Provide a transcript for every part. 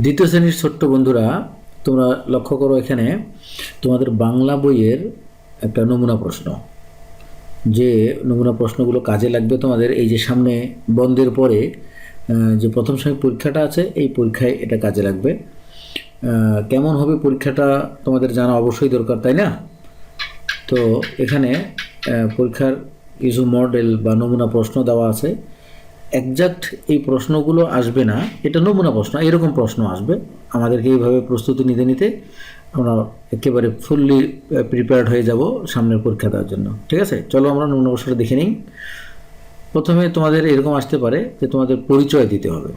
দ্বিতীয় শ্রেণীর ছোট্ট বন্ধুরা, তোমরা লক্ষ্য করো, এখানে তোমাদের বাংলা বইয়ের একটা নমুনা প্রশ্ন, যে নমুনা প্রশ্নগুলো কাজে লাগবে তোমাদের। এই যে সামনে বন্ধের পরে যে প্রথম শ্রেণীর পরীক্ষাটা আছে, এই পরীক্ষায় এটা কাজে লাগবে। কেমন হবে পরীক্ষাটা তোমাদের জানা অবশ্যই দরকার, তাই না? তো এখানে পরীক্ষার কিছু মডেল বা নমুনা প্রশ্ন দেওয়া আছে। একজাক্ট এই প্রশ্নগুলো আসবে না, এটা নমুনা প্রশ্ন, এরকম প্রশ্ন আসবে। আমাদেরকে এইভাবে প্রস্তুতি নিতে নিতে আমরা একেবারে ফুললি প্রিপেয়ার্ড হয়ে যাব সামনের পরীক্ষা দেওয়ার জন্য। ঠিক আছে, চলো আমরা নমুনা প্রশ্নটা দেখে নিই। প্রথমে তোমাদের এরকম আসতে পারে যে তোমাদের পরিচয় দিতে হবে।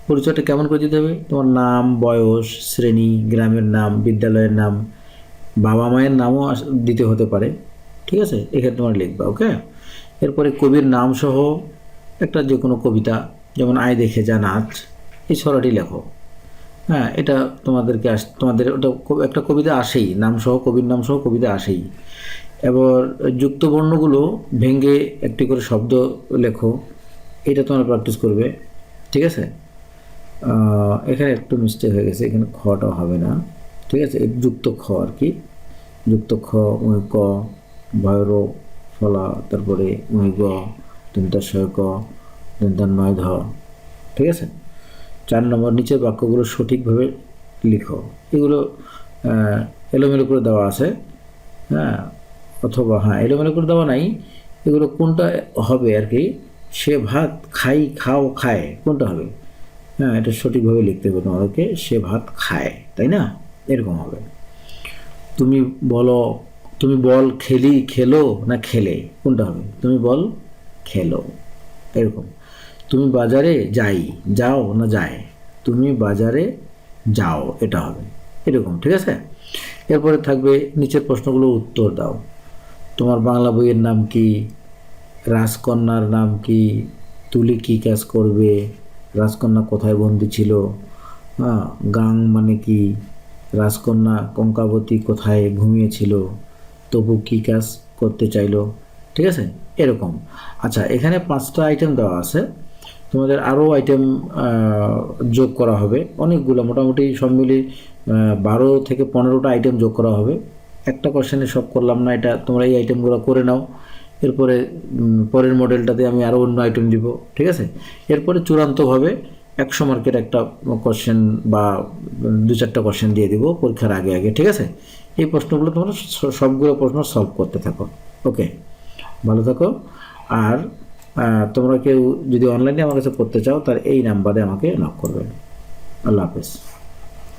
পরিচয়টা কেমন করে দিতে হবে? তোমার নাম, বয়স, শ্রেণী, গ্রামের নাম, বিদ্যালয়ের নাম, বাবা মায়ের নামও দিতে হতে পারে। ঠিক আছে, এখানে তোমার লিখবা। ওকে, এরপরে কবির নাম সহ একটা যে কোনো কবিতা, যেমন আয় দেখে যা নাচ, এই ছড়াটি লেখো। হ্যাঁ, এটা তোমাদেরকে তোমাদের ওটা একটা কবিতা আসেই, নাম সহ, কবির নাম সহ কবিতা আসেই। এবার যুক্ত বর্ণগুলো ভেঙে একটি করে শব্দ লেখো, এটা তোমরা প্র্যাকটিস করবে। ঠিক আছে, এখানে একটু মিস্টেক হয়ে গেছে, এখানে খটা হবে না। ঠিক আছে, যুক্ত খ আর কি, যুক্ত খ, ক, ভয়র, ফলা, তারপরে গ, তিনটা শয় ক, তিনটার নয় ধ। ঠিক আছে, 4 নম্বর, নিচের বাক্যগুলো সঠিকভাবে লিখো। এগুলো এলোমেলো করে দেওয়া আছে, হ্যাঁ, অথবা হ্যাঁ এলোমেলো করে দেওয়া নাই, এগুলো কোনটা হবে আর কি। সে ভাত খাই, খাও, খায়, কোনটা হবে? হ্যাঁ, এটা সঠিকভাবে লিখতে হবে তোমাদেরকে। সে ভাত খায়, তাই না? এরকম হবে। তুমি বলো, তুমি বল খেলি, খেলো না খেলে, কোনটা হবে? তুমি বল খেলো, এরকম। তুমি বাজারে যাই, যাও না যায়, তুমি বাজারে যাও, এটা হবে এরকম। ঠিক আছে, এরপরে থাকবে নিচের প্রশ্নগুলো উত্তর দাও। তোমার বাংলা বইয়ের নাম কি? রাজকন্যার নাম কি? তুলি কি কাজ করবে? রাজকন্যা কোথায় বন্দী ছিল? হ্যাঁ, গাং মানে কি? রাজকন্যা কঙ্কাবতী কোথায় ঘুমিয়েছিল? তবু কি কাজ করতে চাইলো? ঠিক আছে, এরকম। আচ্ছা, এখানে 5টা আইটেম দেওয়া আছে, তোমাদের আরও আইটেম যোগ করা হবে অনেকগুলো, মোটামুটি সব মিলিয়ে 12 থেকে 15টা আইটেম যোগ করা হবে। একটা কোশ্চেনে সব করলাম না, এটা তোমরা এই আইটেমগুলো করে নাও। এরপরে পরের মডেলটাতে আমি আরও অন্য আইটেম দিব। ঠিক আছে, এরপরে চূড়ান্তভাবে 100 মার্কের একটা কোশ্চেন বা 2-4টা কোশ্চেন দিয়ে দিব পরীক্ষার আগে আগে। ঠিক আছে, এই প্রশ্নগুলো তোমরা সবগুলো প্রশ্ন সলভ করতে থাকো। ওকে, ভালো থাকো। আর তোমরা কেউ যদি অনলাইনে আমার কাছে পড়তে চাও, তার এই নাম্বারে আমাকে নক করবে। আল্লাহ হাফেজ।